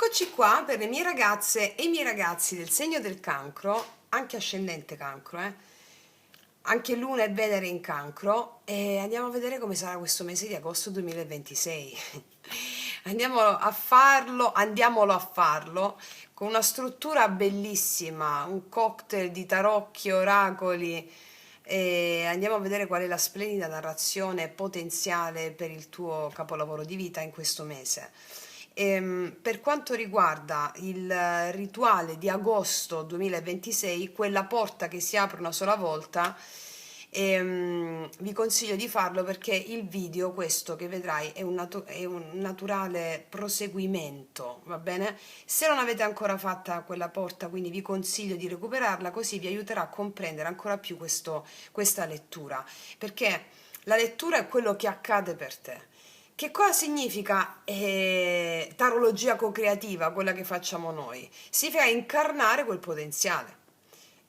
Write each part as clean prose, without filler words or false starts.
Eccoci qua per le mie ragazze e i miei ragazzi del segno del cancro, anche ascendente cancro, anche Luna e Venere in cancro, e andiamo a vedere come sarà questo mese di agosto 2026. Andiamolo a farlo con una struttura bellissima, un cocktail di tarocchi, oracoli, e andiamo a vedere qual è la splendida narrazione potenziale per il tuo capolavoro di vita in questo mese. Per quanto riguarda il rituale di agosto 2026, quella porta che si apre una sola volta, vi consiglio di farlo perché il video, questo che vedrai, è un naturale proseguimento, va bene? Se non avete ancora fatta quella porta, quindi vi consiglio di recuperarla, così vi aiuterà a comprendere ancora più questa lettura, perché la lettura è quello che accade per te. Che cosa significa tarologia co-creativa, quella che facciamo noi? Significa incarnare quel potenziale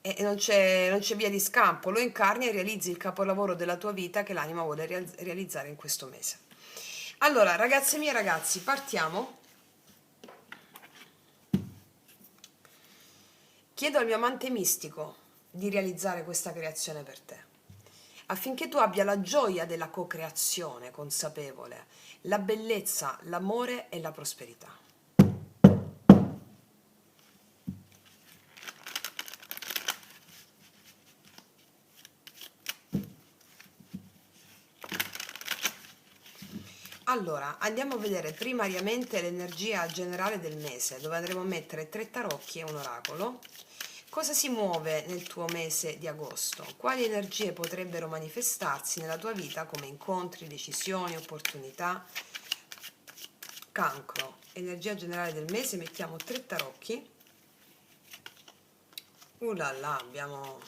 e non c'è via di scampo, lo incarni e realizzi il capolavoro della tua vita che l'anima vuole realizzare in questo mese. Allora, ragazze mie, ragazzi, partiamo. Chiedo al mio amante mistico di realizzare questa creazione per te, affinché tu abbia la gioia della co-creazione consapevole, la bellezza, l'amore e la prosperità. Allora, andiamo a vedere primariamente l'energia generale del mese, dove andremo a mettere 3 tarocchi e un oracolo. Cosa si muove nel tuo mese di agosto? Quali energie potrebbero manifestarsi nella tua vita come incontri, decisioni, opportunità? Cancro, energia generale del mese, mettiamo 3 tarocchi. Là là, abbiamo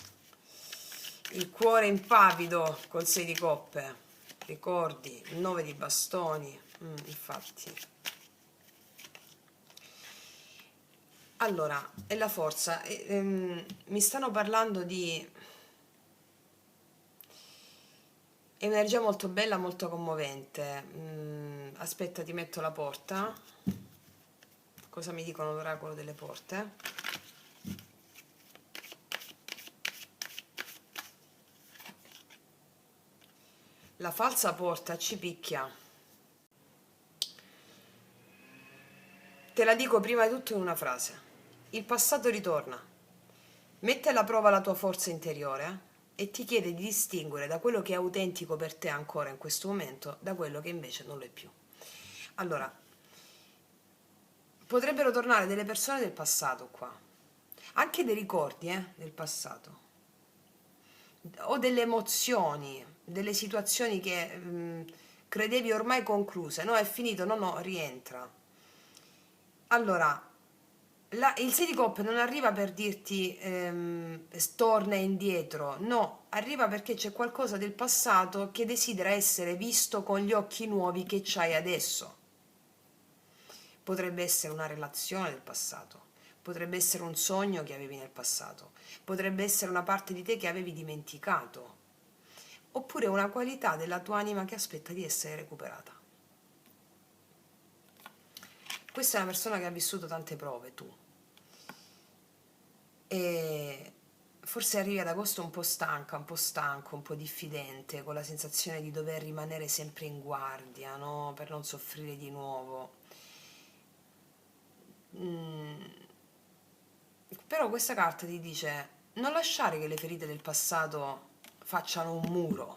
il cuore impavido col 6 di coppe, ricordi, il 9 di bastoni, infatti. Allora, è la forza, mi stanno parlando di energia molto bella, molto commovente. Aspetta, ti metto la porta. Cosa mi dicono l'oracolo delle porte? La falsa porta ci picchia. Te la dico prima di tutto in una frase. Il passato ritorna. Mette alla prova la tua forza interiore e ti chiede di distinguere da quello che è autentico per te ancora in questo momento da quello che invece non lo è più. Allora, potrebbero tornare delle persone del passato qua, anche dei ricordi del passato, o delle emozioni, delle situazioni che credevi ormai concluse. No, è finito, no, no, rientra. Allora, il 6 di coppe non arriva per dirti torna indietro, no, arriva perché c'è qualcosa del passato che desidera essere visto con gli occhi nuovi che c'hai adesso. Potrebbe essere una relazione del passato, potrebbe essere un sogno che avevi nel passato, potrebbe essere una parte di te che avevi dimenticato, oppure una qualità della tua anima che aspetta di essere recuperata. Questa è una persona che ha vissuto tante prove, tu. E forse arrivi ad agosto un po' stanca, un po' stanco, un po' diffidente, con la sensazione di dover rimanere sempre in guardia, no? Per non soffrire di nuovo. Però questa carta ti dice non lasciare che le ferite del passato facciano un muro.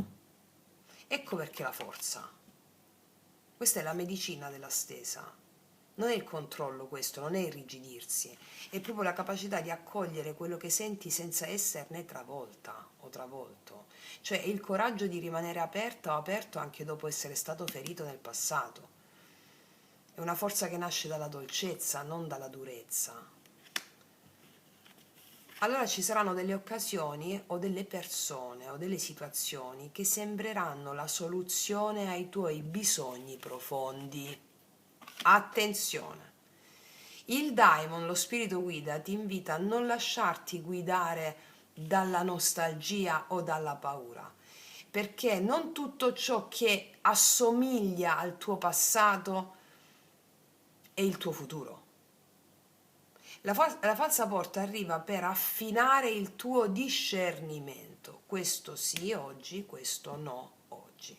Ecco perché la forza. Questa è la medicina della stesa. Non è il controllo questo, non è irrigidirsi, è proprio la capacità di accogliere quello che senti senza esserne travolta o travolto. Cioè è il coraggio di rimanere aperta o aperto anche dopo essere stato ferito nel passato. È una forza che nasce dalla dolcezza, non dalla durezza. Allora ci saranno delle occasioni o delle persone o delle situazioni che sembreranno la soluzione ai tuoi bisogni profondi. Attenzione! Il Daimon, lo spirito guida, ti invita a non lasciarti guidare dalla nostalgia o dalla paura, perché non tutto ciò che assomiglia al tuo passato è il tuo futuro. La falsa porta arriva per affinare il tuo discernimento. Questo sì oggi, questo no oggi.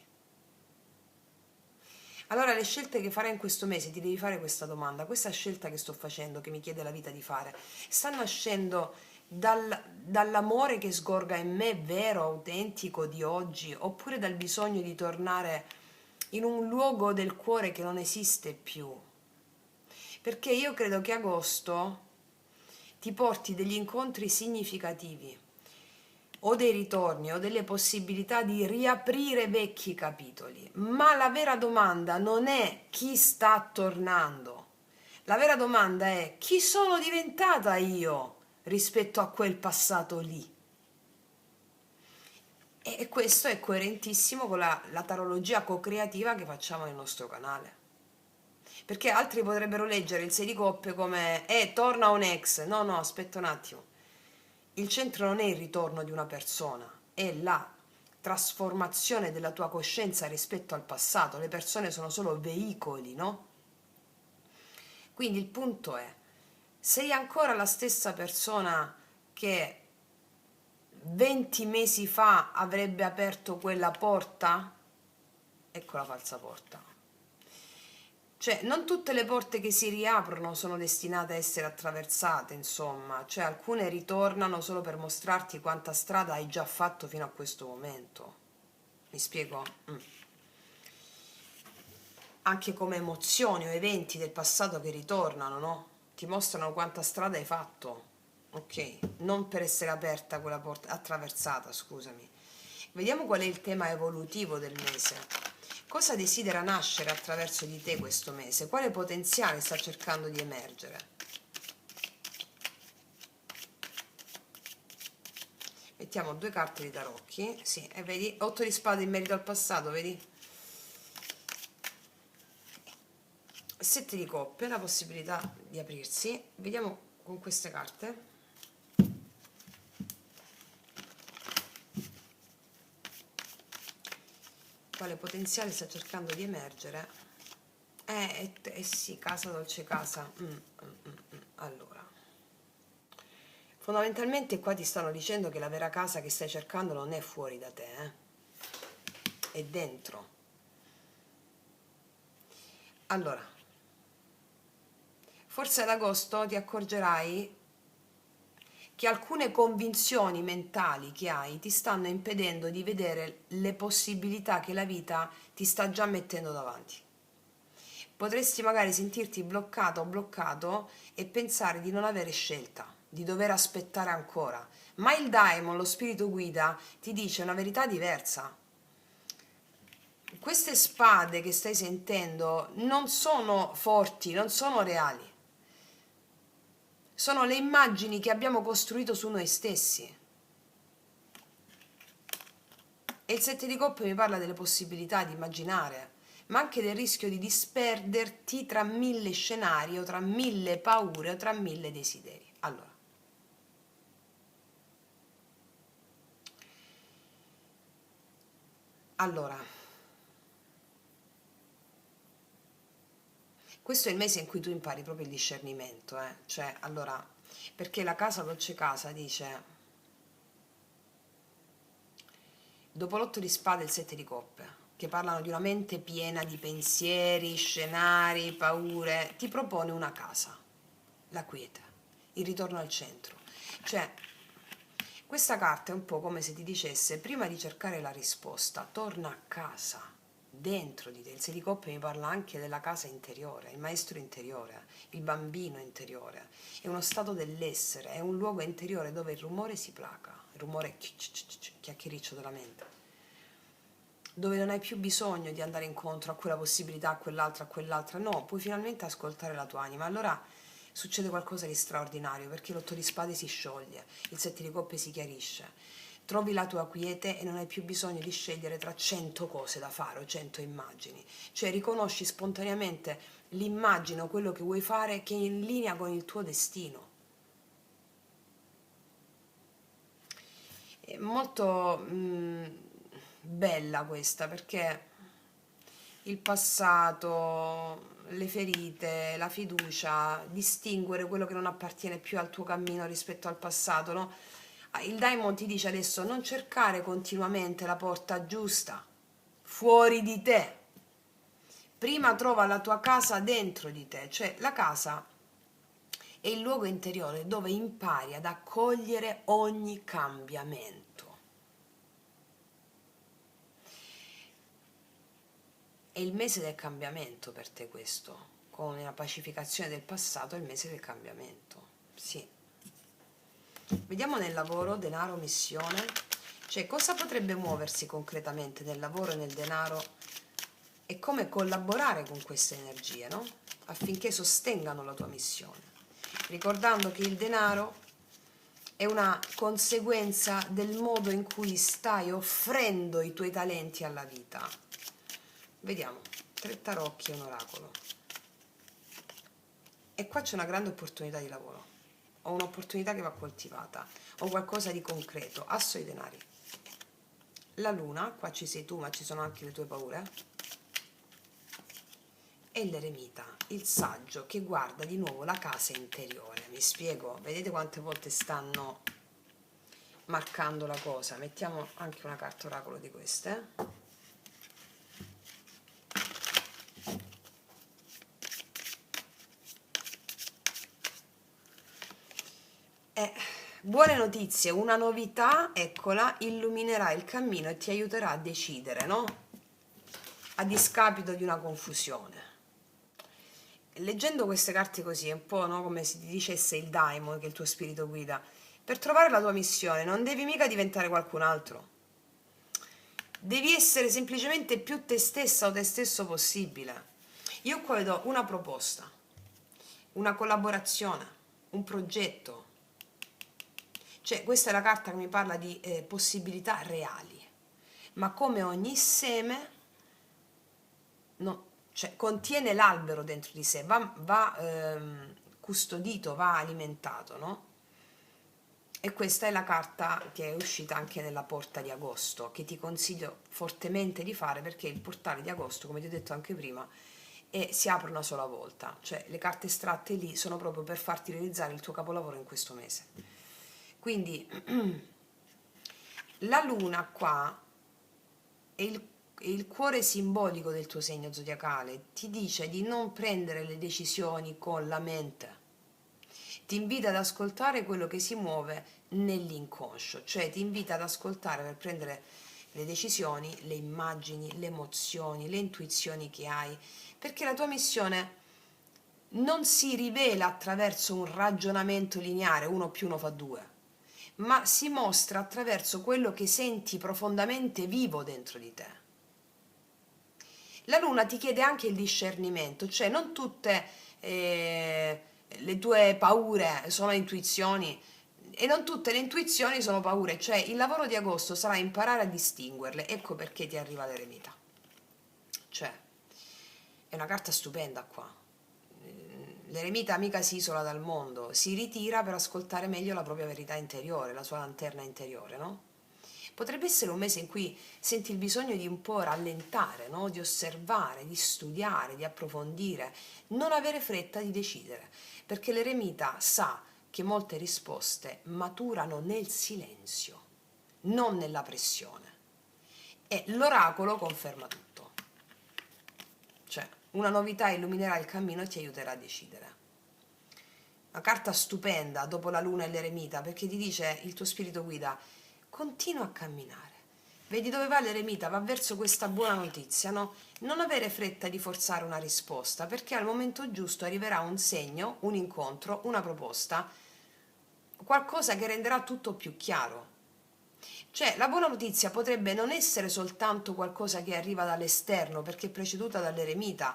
Allora le scelte che farai in questo mese, ti devi fare questa domanda: questa scelta che sto facendo, che mi chiede la vita di fare, sta nascendo dall'amore che sgorga in me, vero, autentico, di oggi, oppure dal bisogno di tornare in un luogo del cuore che non esiste più? Perché io credo che agosto ti porti degli incontri significativi, o dei ritorni o delle possibilità di riaprire vecchi capitoli, ma la vera domanda non è chi sta tornando, la vera domanda è chi sono diventata io rispetto a quel passato lì. E questo è coerentissimo con la tarologia co-creativa che facciamo nel nostro canale. Perché altri potrebbero leggere il 6 di coppe come torna un ex. No, no, aspetta un attimo. Il centro non è il ritorno di una persona, è la trasformazione della tua coscienza rispetto al passato. Le persone sono solo veicoli, no? Quindi il punto è: sei ancora la stessa persona che 20 mesi fa avrebbe aperto quella porta? Ecco la falsa porta. Cioè, non tutte le porte che si riaprono sono destinate a essere attraversate, insomma, cioè alcune ritornano solo per mostrarti quanta strada hai già fatto fino a questo momento. Mi spiego? Anche come emozioni o eventi del passato che ritornano, no? Ti mostrano quanta strada hai fatto. Ok, non per essere aperta quella porta, attraversata, scusami. Vediamo qual è il tema evolutivo del mese. Cosa desidera nascere attraverso di te questo mese? Quale potenziale sta cercando di emergere? Mettiamo due carte di tarocchi, sì, e vedi, 8 di spade in merito al passato, vedi? 7 di coppe, la possibilità di aprirsi. Vediamo con queste carte. Quale potenziale sta cercando di emergere? Sì, casa dolce casa. Allora, fondamentalmente qua ti stanno dicendo che la vera casa che stai cercando non è fuori da te, è dentro. Allora, forse ad agosto ti accorgerai che alcune convinzioni mentali che hai ti stanno impedendo di vedere le possibilità che la vita ti sta già mettendo davanti. Potresti magari sentirti bloccato o bloccato e pensare di non avere scelta, di dover aspettare ancora, ma il daimon, lo spirito guida, ti dice una verità diversa. Queste spade che stai sentendo non sono forti, non sono reali, sono le immagini che abbiamo costruito su noi stessi. E il 7 di coppe mi parla delle possibilità di immaginare, ma anche del rischio di disperderti tra 1000 scenari o tra 1000 paure o tra 1000 desideri. Allora, questo è il mese in cui tu impari proprio il discernimento, cioè, allora, perché la casa dolce casa dice, dopo l'8 di spade e il 7 di coppe, che parlano di una mente piena di pensieri, scenari, paure, ti propone una casa, la quiete, il ritorno al centro. Cioè, questa carta è un po' come se ti dicesse: prima di cercare la risposta, torna a casa, dentro di te. Il 6 di coppe mi parla anche della casa interiore, il maestro interiore, il bambino interiore. È uno stato dell'essere, è un luogo interiore dove il rumore si placa, il rumore chiacchiericcio della mente, dove non hai più bisogno di andare incontro a quella possibilità, a quell'altra, no, puoi finalmente ascoltare la tua anima. Allora succede qualcosa di straordinario, perché l'8 di spade si scioglie, il 7 di coppe si chiarisce, trovi la tua quiete e non hai più bisogno di scegliere tra 100 cose da fare o 100 immagini, cioè riconosci spontaneamente l'immagine o quello che vuoi fare che è in linea con il tuo destino. È molto bella questa, perché il passato, le ferite, la fiducia, distinguere quello che non appartiene più al tuo cammino rispetto al passato, no? Il Daimon ti dice adesso non cercare continuamente la porta giusta, fuori di te. Prima trova la tua casa dentro di te, cioè la casa è il luogo interiore dove impari ad accogliere ogni cambiamento. È il mese del cambiamento per te questo, con la pacificazione del passato è il mese del cambiamento, sì. Vediamo nel lavoro, denaro, missione, cioè cosa potrebbe muoversi concretamente nel lavoro e nel denaro e come collaborare con queste energie, no? Affinché sostengano la tua missione. Ricordando che il denaro è una conseguenza del modo in cui stai offrendo i tuoi talenti alla vita. Vediamo, 3 tarocchi e un oracolo. E qua c'è una grande opportunità di lavoro, o un'opportunità che va coltivata, o qualcosa di concreto, asso i denari. La luna, qua ci sei tu ma ci sono anche le tue paure, e l'eremita, il saggio che guarda di nuovo la casa interiore. Mi spiego, vedete quante volte stanno marcando la cosa? Mettiamo anche una carta oracolo di queste. Buone notizie, una novità, eccola, illuminerà il cammino e ti aiuterà a decidere, no? A discapito di una confusione. Leggendo queste carte così, è un po', no, come se ti dicesse il daimon, che è il tuo spirito guida. Per trovare la tua missione non devi mica diventare qualcun altro. Devi essere semplicemente più te stessa o te stesso possibile. Io qua vedo una proposta, una collaborazione, un progetto. Cioè, questa è la carta che mi parla di possibilità reali, ma come ogni seme, no, cioè, contiene l'albero dentro di sé, va custodito, va alimentato, no? E questa è la carta che è uscita anche nella porta di agosto, che ti consiglio fortemente di fare perché il portale di agosto, come ti ho detto anche prima, si apre una sola volta, cioè le carte estratte lì sono proprio per farti realizzare il tuo capolavoro in questo mese. Quindi la luna qua è il cuore simbolico del tuo segno zodiacale, ti dice di non prendere le decisioni con la mente, ti invita ad ascoltare quello che si muove nell'inconscio, cioè ti invita ad ascoltare per prendere le decisioni, le immagini, le emozioni, le intuizioni che hai, perché la tua missione non si rivela attraverso un ragionamento lineare, 1 più 1 fa 2, ma si mostra attraverso quello che senti profondamente vivo dentro di te. La luna ti chiede anche il discernimento, cioè non tutte le tue paure sono intuizioni e non tutte le intuizioni sono paure, cioè il lavoro di agosto sarà imparare a distinguerle, ecco perché ti arriva l'eremita. Cioè, è una carta stupenda qua. L'eremita mica si isola dal mondo, si ritira per ascoltare meglio la propria verità interiore, la sua lanterna interiore, no? Potrebbe essere un mese in cui senti il bisogno di un po' rallentare, no? Di osservare, di studiare, di approfondire, non avere fretta di decidere, perché l'eremita sa che molte risposte maturano nel silenzio, non nella pressione. E l'oracolo conferma tutto. Cioè, una novità illuminerà il cammino e ti aiuterà a decidere. Una carta stupenda dopo la luna e l'eremita, perché ti dice il tuo spirito guida, continua a camminare. Vedi dove va l'eremita? Va verso questa buona notizia, no? Non avere fretta di forzare una risposta, perché al momento giusto arriverà un segno, un incontro, una proposta, qualcosa che renderà tutto più chiaro. Cioè, la buona notizia potrebbe non essere soltanto qualcosa che arriva dall'esterno, perché è preceduta dall'eremita,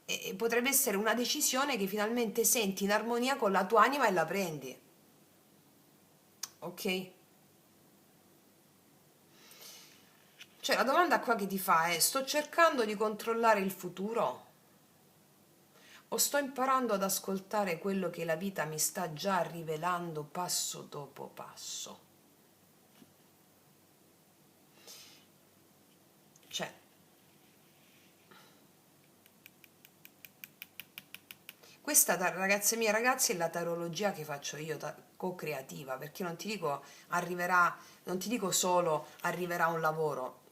e potrebbe essere una decisione che finalmente senti in armonia con la tua anima e la prendi. Ok? Cioè, la domanda qua che ti fa è: sto cercando di controllare il futuro? O sto imparando ad ascoltare quello che la vita mi sta già rivelando passo dopo passo? Cioè, Questa, ragazze mie, ragazzi, è la tarologia che faccio io, co-creativa, perché non ti dico arriverà, non ti dico solo arriverà un lavoro,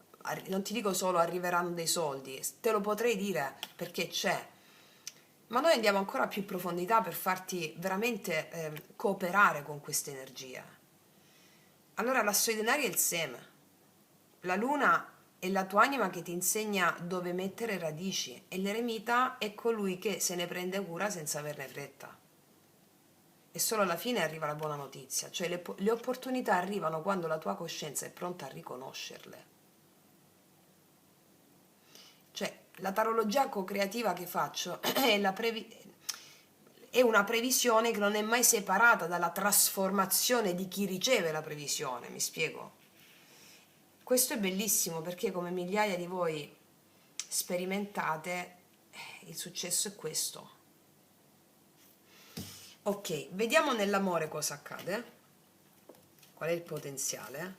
non ti dico solo arriveranno dei soldi, te lo potrei dire perché c'è, ma noi andiamo ancora più in profondità per farti veramente cooperare con queste energie. Allora, l'asso dei denari è il seme, la luna è la tua anima che ti insegna dove mettere radici e l'eremita è colui che se ne prende cura senza averne fretta. E solo alla fine arriva la buona notizia, cioè le opportunità arrivano quando la tua coscienza è pronta a riconoscerle. Cioè, la tarologia co-creativa che faccio è una previsione che non è mai separata dalla trasformazione di chi riceve la previsione, mi spiego? Questo è bellissimo perché come migliaia di voi sperimentate, il successo è questo. Ok, vediamo nell'amore cosa accade, qual è il potenziale.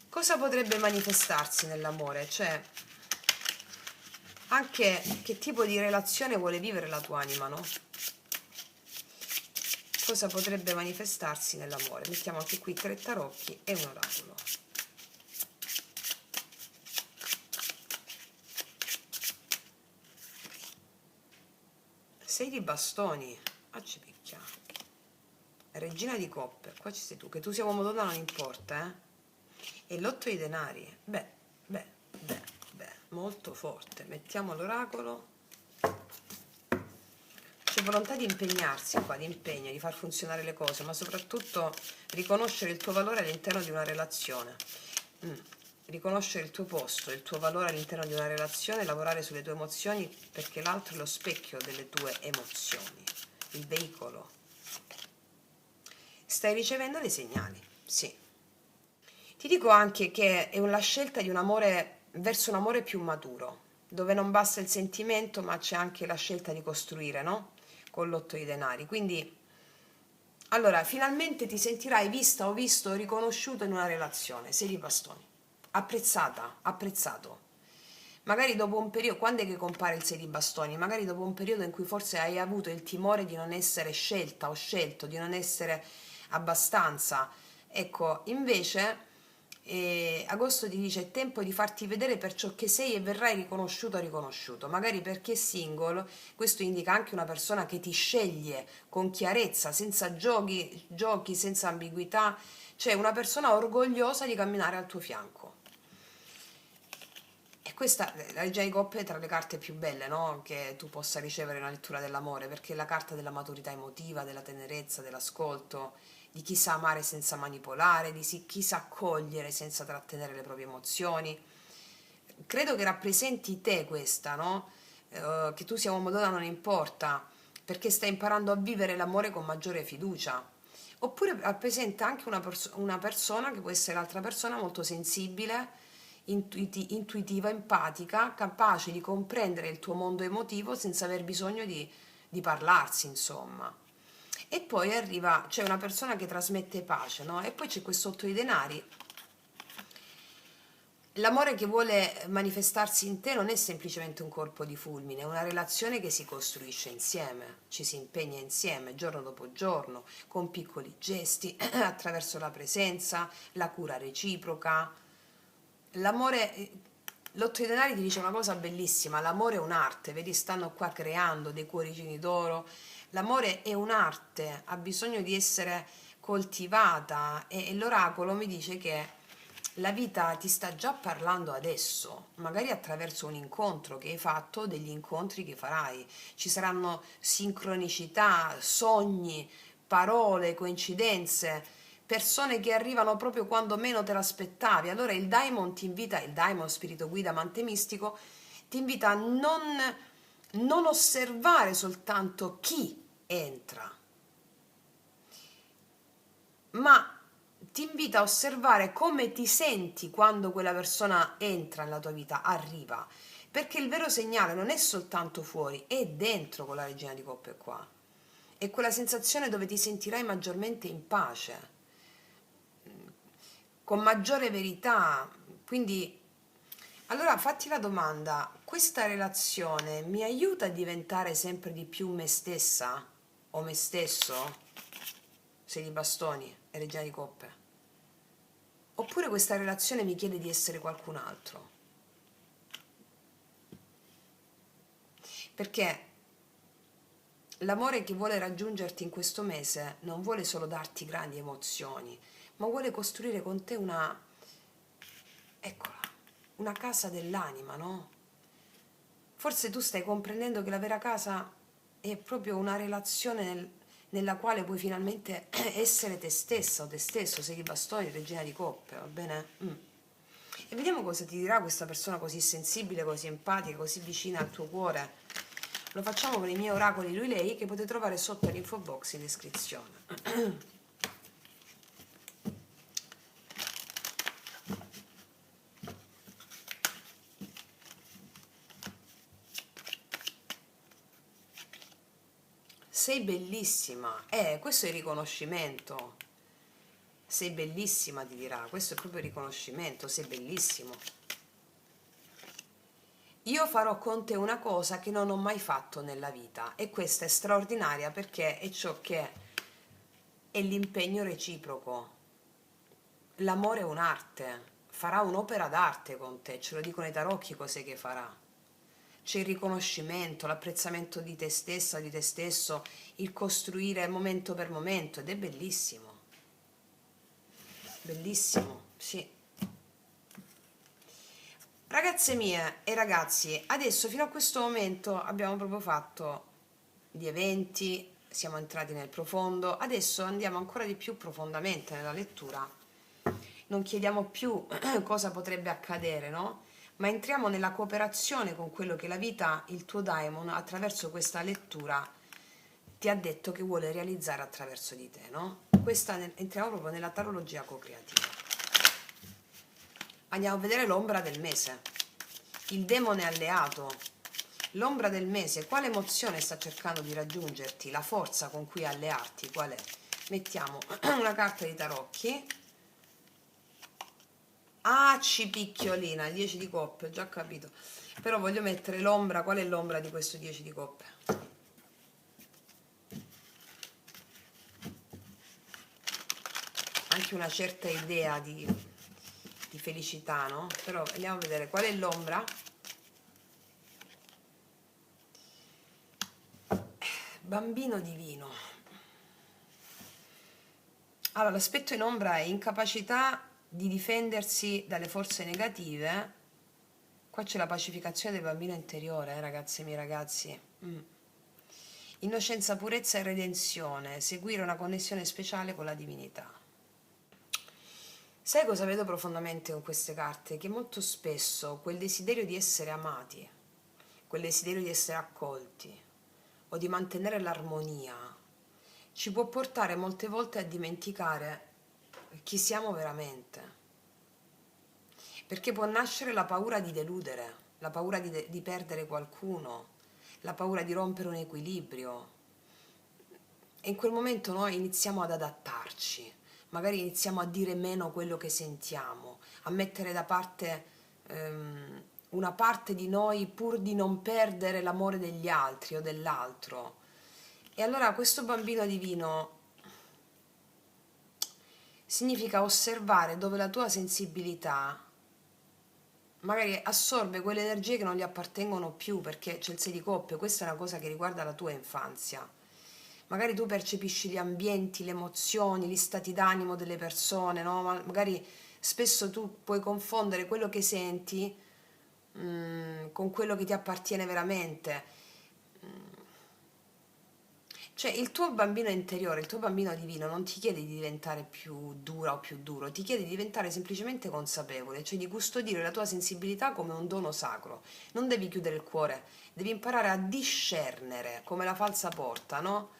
Cosa potrebbe manifestarsi nell'amore? Cioè, anche che tipo di relazione vuole vivere la tua anima, no? Cosa potrebbe manifestarsi nell'amore? Mettiamo anche qui 3 tarocchi e un oracolo. Sei di bastoni, accipicchia. Regina di coppe, qua ci sei tu, che tu sia uomo o donna non importa, eh? E l'8 di denari, beh, molto forte. Mettiamo l'oracolo. C'è volontà di impegnarsi qua, di impegno, di far funzionare le cose, ma soprattutto riconoscere il tuo valore all'interno di una relazione. Riconoscere il tuo posto, il tuo valore all'interno di una relazione, lavorare sulle tue emozioni, perché l'altro è lo specchio delle tue emozioni, il veicolo. Stai ricevendo dei segnali, sì. Ti dico anche che è la scelta di un amore verso un amore più maturo, dove non basta il sentimento, ma c'è anche la scelta di costruire, no? Con l'8 di denari. Quindi, allora, finalmente ti sentirai vista o visto, riconosciuto in una relazione, sei di bastoni, apprezzata, apprezzato. Magari dopo un periodo, quando è che compare il 6 di bastoni? Magari dopo un periodo in cui forse hai avuto il timore di non essere scelta o scelto, di non essere abbastanza. Ecco, invece agosto ti dice è tempo di farti vedere per ciò che sei e verrai riconosciuto o riconosciuto. Magari perché single, questo indica anche una persona che ti sceglie con chiarezza, senza giochi, senza ambiguità, cioè una persona orgogliosa di camminare al tuo fianco. E questa, la Regina di Coppe è tra le carte più belle, no? Che tu possa ricevere nella lettura dell'amore, perché è la carta della maturità emotiva, della tenerezza, dell'ascolto, di chi sa amare senza manipolare, di chi sa accogliere senza trattenere le proprie emozioni. Credo che rappresenti te questa, no? Che tu sia uomo o donna non importa, perché stai imparando a vivere l'amore con maggiore fiducia. Oppure rappresenta anche una persona che può essere l'altra persona molto sensibile, intuitiva, empatica, capace di comprendere il tuo mondo emotivo senza aver bisogno di parlarsi, insomma. E poi arriva, c'è una persona che trasmette pace, no? E poi c'è questo 8 di denari. L'amore che vuole manifestarsi in te non è semplicemente un colpo di fulmine, è una relazione che si costruisce insieme, ci si impegna insieme, giorno dopo giorno, con piccoli gesti, attraverso la presenza, la cura reciproca. L'amore, l'otto di denari ti dice una cosa bellissima, l'amore è un'arte, vedi, stanno qua creando dei cuoricini d'oro, l'amore è un'arte, ha bisogno di essere coltivata e l'oracolo mi dice che la vita ti sta già parlando adesso, magari attraverso un incontro che hai fatto, degli incontri che farai. Ci saranno sincronicità, sogni, parole, coincidenze, persone che arrivano proprio quando meno te l'aspettavi. Allora il Daimon ti invita, il Daimon, spirito guida, amante mistico, ti invita a non osservare soltanto chi entra, ma ti invita a osservare come ti senti quando quella persona entra nella tua vita, arriva, perché il vero segnale non è soltanto fuori, è dentro con la Regina di Coppe qua. È quella sensazione dove ti sentirai maggiormente in pace, con maggiore verità. Quindi Allora fatti la domanda, questa relazione mi aiuta a diventare sempre di più me stessa o me stesso? Sei di bastoni e regina di coppe. Oppure questa relazione mi chiede di essere qualcun altro? Perché l'amore che vuole raggiungerti in questo mese non vuole solo darti grandi emozioni, ma vuole costruire con te eccola, una casa dell'anima, no? Forse tu stai comprendendo che la vera casa è proprio una relazione nella quale puoi finalmente essere te stessa o te stesso, sei di bastoni, regina di coppe, va bene? E vediamo cosa ti dirà questa persona così sensibile, così empatica, così vicina al tuo cuore. Lo facciamo con i miei oracoli lui lei che potete trovare sotto all'info box in descrizione. Sei bellissima, questo è il riconoscimento. Sei bellissima, ti dirà, questo è proprio il riconoscimento, sei bellissimo. Io farò con te una cosa che non ho mai fatto nella vita e questa è straordinaria perché è ciò che è l'impegno reciproco. L'amore è un'arte, farà un'opera d'arte con te, ce lo dicono i tarocchi cos'è che farà. C'è il riconoscimento, l'apprezzamento di te stessa, di te stesso, il costruire momento per momento ed è bellissimo. Bellissimo, sì. Ragazze mie e ragazzi, adesso fino a questo momento abbiamo proprio fatto di eventi, siamo entrati nel profondo, adesso andiamo ancora di più profondamente nella lettura. Non chiediamo più cosa potrebbe accadere, no? Ma entriamo nella cooperazione con quello che la vita, il tuo daimon, attraverso questa lettura ti ha detto che vuole realizzare attraverso di te, no? Entriamo proprio nella tarologia co-creativa. Andiamo a vedere l'ombra del mese, il demone alleato. L'ombra del mese, quale emozione sta cercando di raggiungerti? La forza con cui allearti, qual è? Mettiamo una carta di tarocchi. Ah, picchiolina, il 10 di coppe, ho già capito. Però voglio mettere l'ombra, qual è l'ombra di questo 10 di coppe? Anche una certa idea di felicità, no? Però andiamo a vedere qual è l'ombra. Bambino divino. Allora, l'aspetto in ombra è incapacità di difendersi dalle forze negative. Qua c'è la pacificazione del bambino interiore, ragazzi miei ragazzi. Innocenza, purezza e redenzione, seguire una connessione speciale con la divinità. Sai cosa vedo profondamente con queste carte? Che molto spesso quel desiderio di essere amati, quel desiderio di essere accolti o di mantenere l'armonia ci può portare molte volte a dimenticare chi siamo veramente. Perché può nascere la paura di deludere, la paura di perdere qualcuno, la paura di rompere un equilibrio. E in quel momento noi iniziamo ad adattarci, magari iniziamo a dire meno quello che sentiamo, a mettere da parte una parte di noi pur di non perdere l'amore degli altri o dell'altro. E allora questo bambino divino significa osservare dove la tua sensibilità magari assorbe quelle energie che non gli appartengono più, perché c'è il 6 di coppe, questa è una cosa che riguarda la tua infanzia. Magari tu percepisci gli ambienti, le emozioni, gli stati d'animo delle persone, no? Magari spesso tu puoi confondere quello che senti con quello che ti appartiene veramente. Cioè il tuo bambino interiore, il tuo bambino divino non ti chiede di diventare più dura o più duro, ti chiede di diventare semplicemente consapevole, cioè di custodire la tua sensibilità come un dono sacro. Non devi chiudere il cuore, devi imparare a discernere, come la falsa porta, no?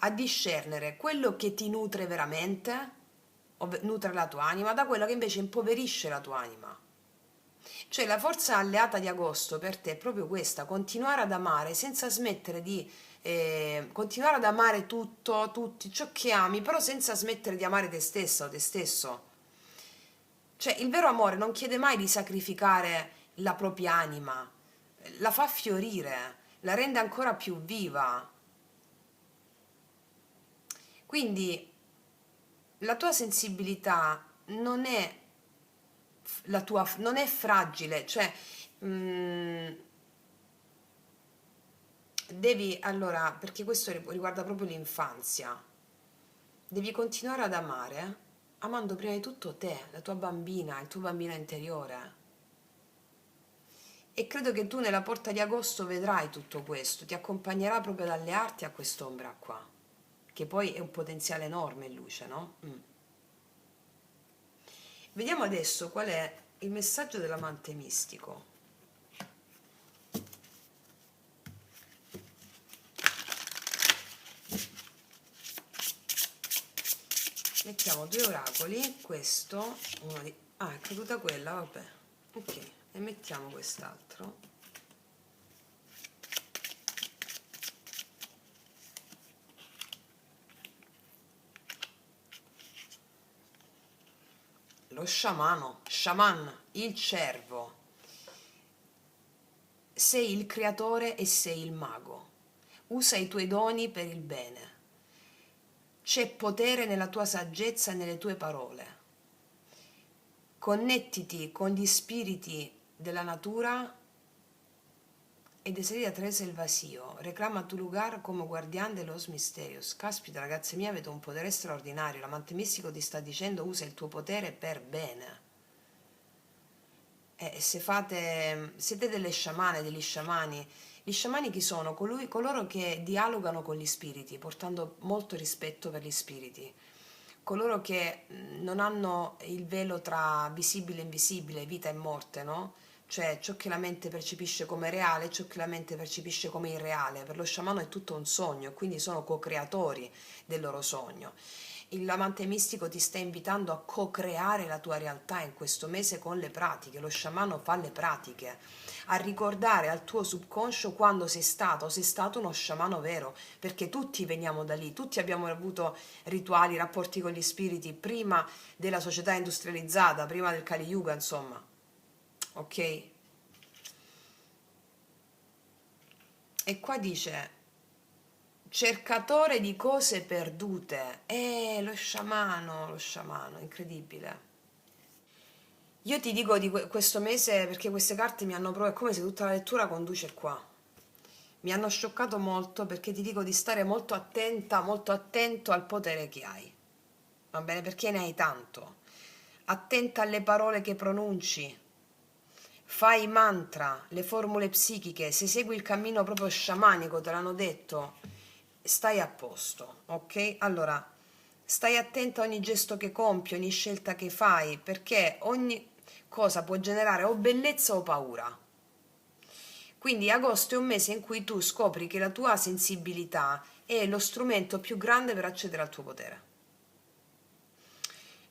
A discernere quello che ti nutre veramente, nutre la tua anima, da quello che invece impoverisce la tua anima. Cioè la forza alleata di agosto per te è proprio questa, continuare ad amare senza smettere di continuare ad amare tutto, tutti, ciò che ami, però senza smettere di amare te stessa o te stesso. Cioè, il vero amore non chiede mai di sacrificare la propria anima, la fa fiorire, la rende ancora più viva. Quindi la tua sensibilità non è non è fragile, cioè mm, devi allora, perché questo riguarda proprio l'infanzia, devi continuare ad amare amando prima di tutto te, la tua bambina, il tuo bambino interiore. E credo che tu nella porta di agosto vedrai tutto questo, ti accompagnerà proprio ad allearti a quest'ombra qua, che poi è un potenziale enorme in luce, no? Vediamo adesso qual è il messaggio dell'amante mistico. Mettiamo due oracoli, questo, uno di... Ah, è caduta quella, vabbè. Ok, e mettiamo quest'altro. Lo sciamano, sciaman, il cervo. Sei il creatore e sei il mago. Usa i tuoi doni per il bene. C'è potere nella tua saggezza e nelle tue parole. Connettiti con gli spiriti della natura e desea attraverso il vacío. Reclama tu lugar come guardián de los misterios. Caspita, ragazze mie, avete un potere straordinario. L'amante mistico ti sta dicendo usa il tuo potere per bene. E se siete delle sciamane, degli sciamani, gli sciamani chi sono? Coloro che dialogano con gli spiriti, portando molto rispetto per gli spiriti, coloro che non hanno il velo tra visibile e invisibile, vita e morte, no? Cioè ciò che la mente percepisce come reale e ciò che la mente percepisce come irreale. Per lo sciamano è tutto un sogno, quindi sono co-creatori del loro sogno. L'amante mistico ti sta invitando a co-creare la tua realtà in questo mese con le pratiche. Lo sciamano fa le pratiche, a ricordare al tuo subconscio quando sei stato uno sciamano vero, perché tutti veniamo da lì, tutti abbiamo avuto rituali, rapporti con gli spiriti prima della società industrializzata, prima del Kali Yuga, insomma. Ok? E qua dice cercatore di cose perdute. Lo sciamano, incredibile. Io ti dico di questo mese perché queste carte mi hanno proprio, è come se tutta la lettura conduce qua. Mi hanno scioccato molto perché ti dico di stare molto attenta, molto attento al potere che hai. Va bene? Perché ne hai tanto. Attenta alle parole che pronunci. Fai i mantra, le formule psichiche, se segui il cammino proprio sciamanico, te l'hanno detto, stai a posto, ok? Allora, stai attento a ogni gesto che compi, ogni scelta che fai, perché ogni cosa può generare o bellezza o paura. Quindi agosto è un mese in cui tu scopri che la tua sensibilità è lo strumento più grande per accedere al tuo potere.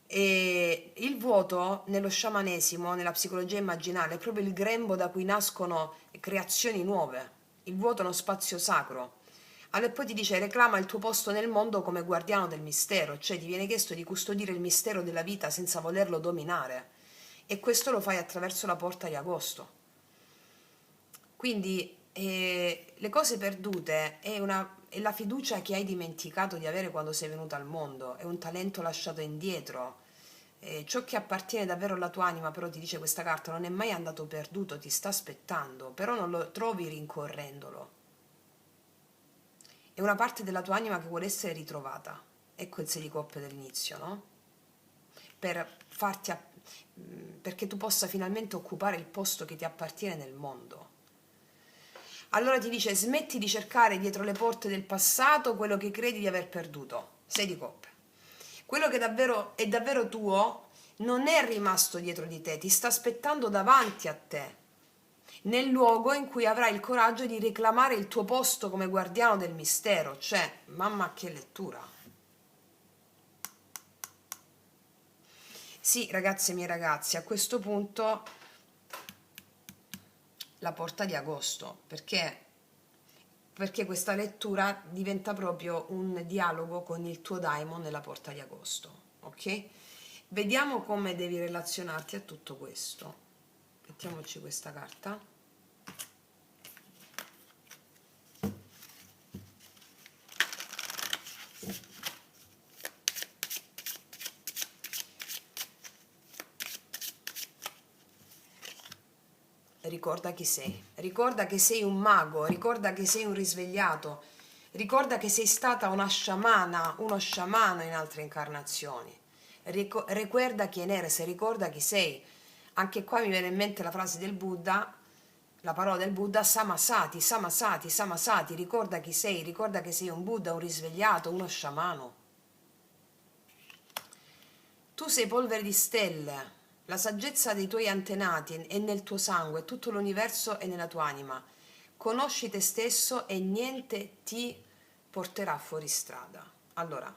E il vuoto nello sciamanesimo, nella psicologia immaginale, è proprio il grembo da cui nascono creazioni nuove. Il vuoto è uno spazio sacro. Allora poi ti dice reclama il tuo posto nel mondo come guardiano del mistero, cioè ti viene chiesto di custodire il mistero della vita senza volerlo dominare. E questo lo fai attraverso la porta di agosto. Quindi le cose perdute è la fiducia che hai dimenticato di avere quando sei venuta al mondo, è un talento lasciato indietro. Ciò che appartiene davvero alla tua anima, però ti dice questa carta, non è mai andato perduto, ti sta aspettando, però non lo trovi rincorrendolo. È una parte della tua anima che vuole essere ritrovata. Ecco il 6 di coppe dell'inizio, no? Per perché tu possa finalmente occupare il posto che ti appartiene nel mondo. Allora ti dice smetti di cercare dietro le porte del passato quello che credi di aver perduto. 6 di coppe. Quello che davvero è davvero tuo non è rimasto dietro di te, ti sta aspettando davanti a te, nel luogo in cui avrai il coraggio di reclamare il tuo posto come guardiano del mistero. Cioè, mamma che lettura. Sì, ragazze e miei ragazzi, a questo punto la porta di agosto, perché questa lettura diventa proprio un dialogo con il tuo daimon nella porta di agosto, ok? Vediamo come devi relazionarti a tutto questo. Mettiamoci questa carta. Ricorda chi sei, ricorda che sei un mago, ricorda che sei un risvegliato, ricorda che sei stata una sciamana, uno sciamano in altre incarnazioni. Ricorda chi eres, ricorda chi sei. Anche qua mi viene in mente la frase del Buddha, la parola del Buddha, Samasati, Samasati, Samasati, ricorda chi sei, ricorda che sei un Buddha, un risvegliato, uno sciamano. Tu sei polvere di stelle, la saggezza dei tuoi antenati è nel tuo sangue, tutto l'universo è nella tua anima. Conosci te stesso e niente ti porterà fuori strada. Allora,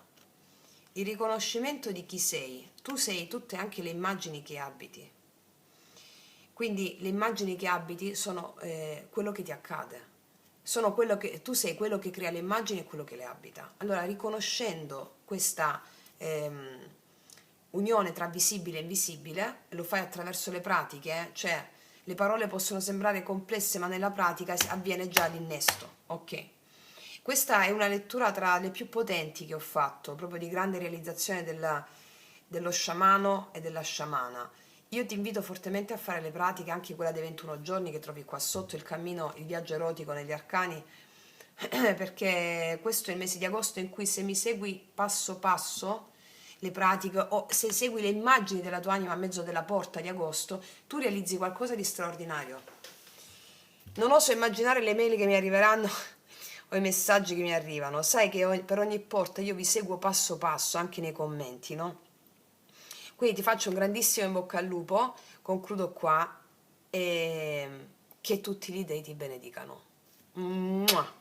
il riconoscimento di chi sei. Tu sei tutte anche le immagini che abiti. Quindi le immagini che abiti sono quello che ti accade. Sono quello che, tu sei quello che crea le immagini e quello che le abita. Allora, riconoscendo questa unione tra visibile e invisibile, lo fai attraverso le pratiche, cioè le parole possono sembrare complesse, ma nella pratica avviene già l'innesto, ok? Questa è una lettura tra le più potenti che ho fatto, proprio di grande realizzazione dello sciamano e della sciamana. Io ti invito fortemente a fare le pratiche, anche quella dei 21 giorni che trovi qua sotto, il cammino, il viaggio erotico negli arcani, perché questo è il mese di agosto in cui, se mi segui passo passo le pratiche, o se segui le immagini della tua anima a mezzo della porta di agosto, tu realizzi qualcosa di straordinario. Non oso immaginare le mail che mi arriveranno o i messaggi che mi arrivano. Sai che per ogni porta io vi seguo passo passo, anche nei commenti, no? Quindi ti faccio un grandissimo in bocca al lupo, concludo qua, e che tutti gli dei ti benedicano. Mua.